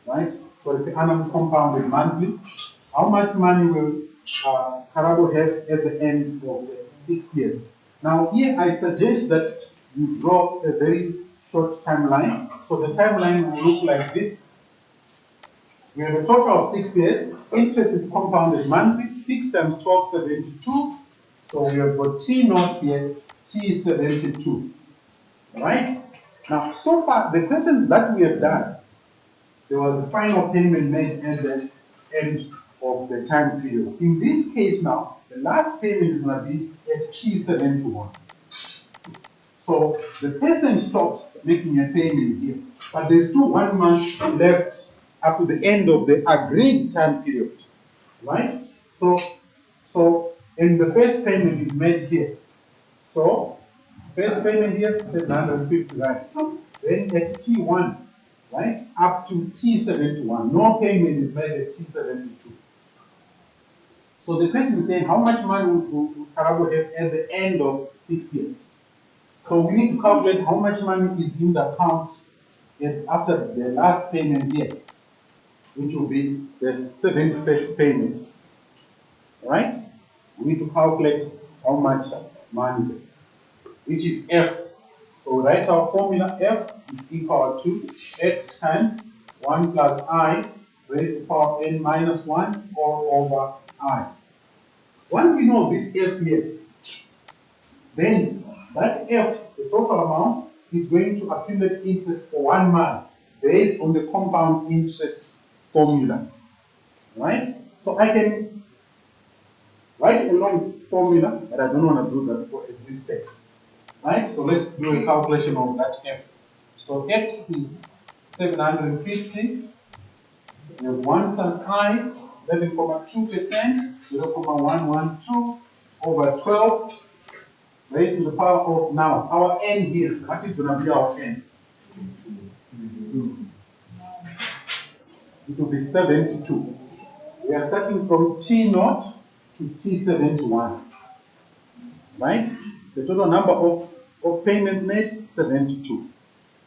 right? For the annum compounded monthly. How much money will Karabo have at the end of the 6 years? Now here I suggest that you draw a very short timeline. So the timeline will look like this. We have a total of 6 years. Interest is compounded monthly. 6 times 12, 72. So we have got T naught here, T is 72. Right? Now, so far, the question that we have done, there was a final payment made at the end of the time period. In this case now, the last payment is going to be at T71. So the person stops making a payment here, but there's still 1 month left up to the end of the agreed time period, right? And the first payment is made here. So first payment here, 750, right? Then at T1, right, up to T71, no payment is made at T72. So the question is saying, how much money would Karabo have at the end of 6 years? So we need to calculate how much money is in the account after the last payment here, which will be the 71st payment, right? We need to calculate how much money, which is F. So write our formula. F is equal to X times 1 plus I raised to the power of n minus 1 all over I. Once we know this F here, then that F, the total amount, is going to accumulate interest for 1 month based on the compound interest formula. Right? So I can write a long formula, but I don't want to do that for this step. Right? So let's do a calculation of that F. So X is 750. We have 1 plus I, 11.2%, 0.112 over 12. Raised to the power of now. Our n here, what is going to be our n? It will be 72. We are starting from T0 to T71. Right? The total number of payments made, 72.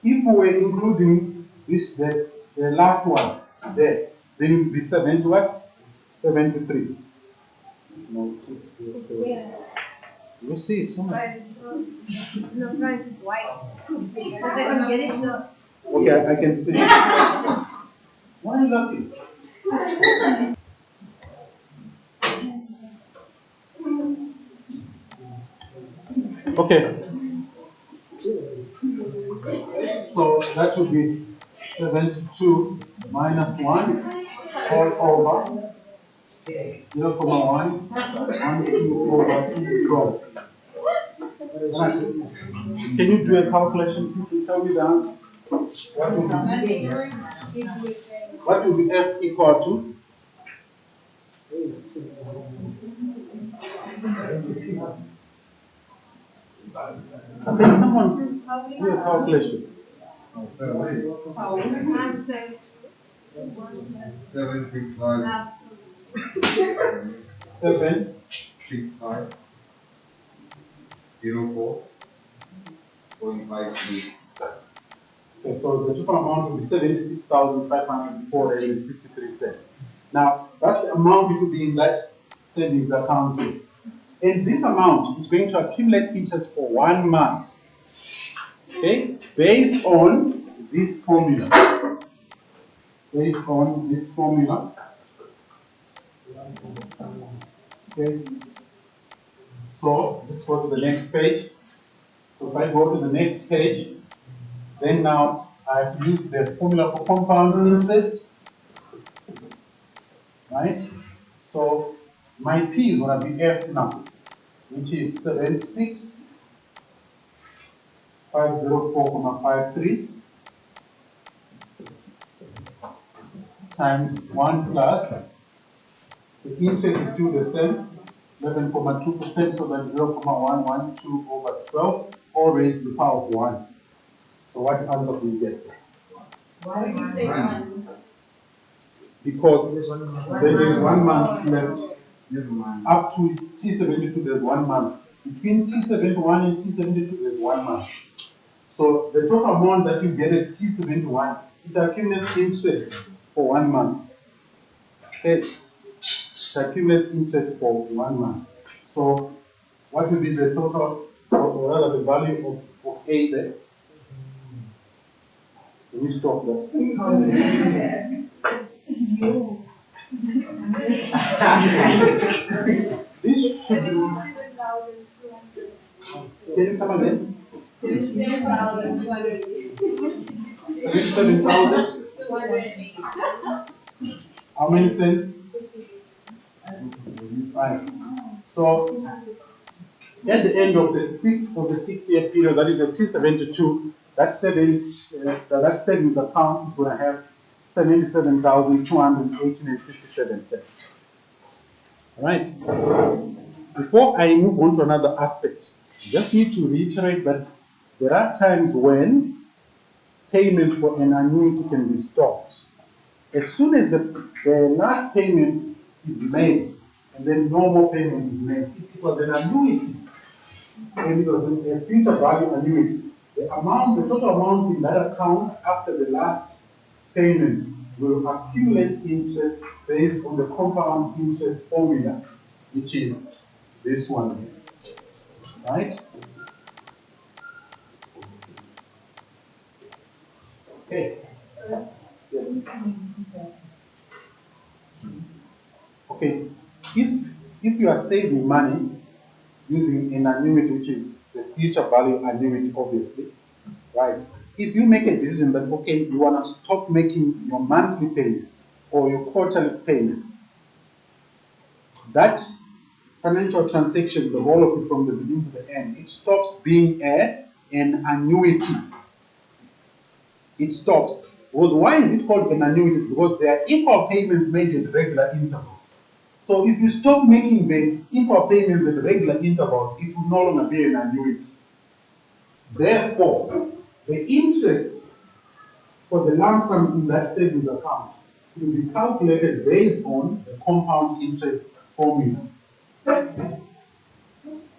If we were including this, the last one there, then it would be 70 what? 73. No, you see it somewhere. No, front is white. Because I can get it the. Okay, I can see it. Why are you laughing? Okay. So that would be 72 minus 1 all over 0.1, 1, 2 over 12. Can you do a calculation? Please tell me the answer. What will be F equal to? Can someone do a calculation? 7 65 04.53. Okay, so the total amount will be 76,504.53. Now, that's the amount it will be in that savings account here. And this amount is going to accumulate interest for 1 month. Okay, based on this formula. Based on this formula. Okay. So let's go to the next page. So if I go to the next page, then now I have to use the formula for compound interest. Right? So my P is going to be F now, which is 76,504.53 times 1 plus the interest is still the same, 11.2%, so that's 0.112 over 12, all raised to the power of 1. So what answer do you get? Why would you say 1? Because there is 1 month left. Up to T72, there's 1 month. Between T71 and T72, there's 1 month. So the total amount that you get at T71 it accumulates interest for 1 month. Okay, it accumulates interest for 1 month. So, what will be the total, or rather the value of A there? Can you stop that? This should be. Can you come again? 7,000. How many cents? 5. So at the end of the 6-year period, that is a T72, that savings account is going to have 77,218.57 cents. All right. Before I move on to another aspect, just need to reiterate that there are times when payment for an annuity can be stopped. As soon as the last payment is made, and then no more payment is made, if it was an annuity, and it was a future value annuity, the total amount in that account after the last payment will accumulate interest based on the compound interest formula, which is this one here. Right? Okay. Yes. Okay. If you are saving money using an annuity, which is the future value annuity, obviously, right? If you make a decision that, okay, you want to stop making your monthly payments or your quarterly payments, that financial transaction, the whole of it from the beginning to the end, it stops being an annuity. It stops. Because why is it called an annuity? Because there are equal payments made at regular intervals. So if you stop making the equal payments at regular intervals, it will no longer be an annuity. Therefore, the interest for the lump sum in that savings account will be calculated based on the compound interest formula.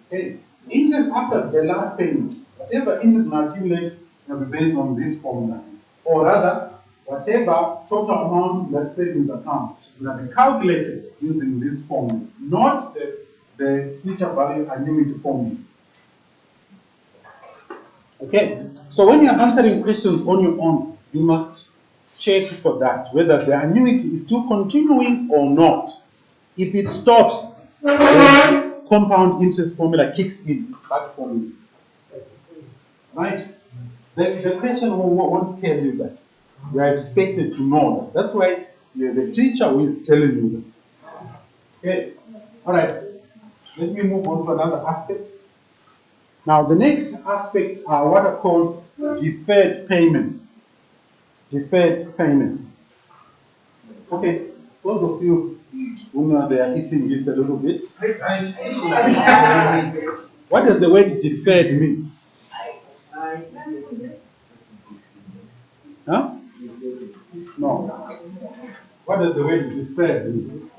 Okay. Interest after the last payment, whatever interest will accumulate will be based on this formula. Or rather, whatever total amount in that savings account will be calculated using this formula, not the future value annuity formula. Okay, so when you're answering questions on your own, you must check for that, whether the annuity is still continuing or not. If it stops, the compound interest formula kicks in, that formula. Right? The question won't tell you that. You are expected to know that. That's why you're the teacher who is telling you that. Okay, all right. Let me move on to another aspect. Now, the next aspect are what are called deferred payments. Deferred payments. Okay, those of you who know they are easing this a little bit. What does the word deferred mean? Huh? No. What does the word deferred mean?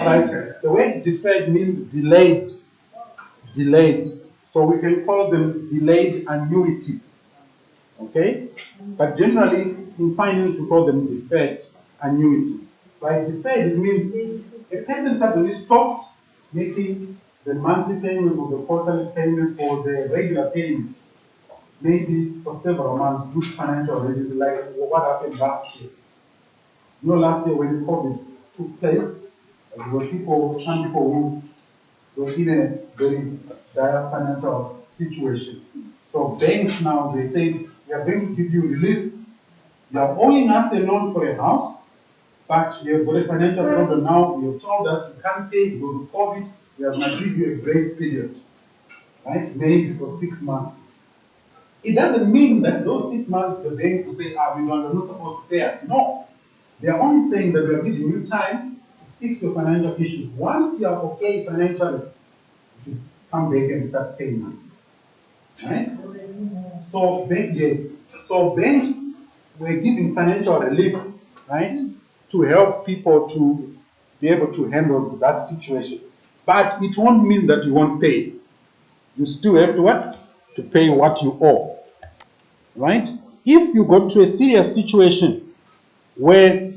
Right. The word deferred means delayed. Delayed. So we can call them delayed annuities. Okay? But generally, in finance, we call them deferred annuities. By deferred, it means a person suddenly stops making the monthly payment or the quarterly payment or the regular payments, maybe for several months due to financial reasons, like what happened last year. You know, last year when COVID took place, there were some people who were in a very dire financial situation. So banks now, they say, we are going to give you relief. You are owing us a loan for a house, but you have got a financial problem now. You have told us you can't pay because of COVID. We are going to give you a grace period, right? Maybe for 6 months. It doesn't mean that those 6 months the bank will say, you're not supposed to pay us. No. They are only saying that we are giving you time to fix your financial issues. Once you are okay financially, you come back and start paying us. Right? So banks were giving financial relief, right, to help people to be able to handle that situation. But it won't mean that you won't pay. You still have to what? To pay what you owe. Right? if you got to a serious situation where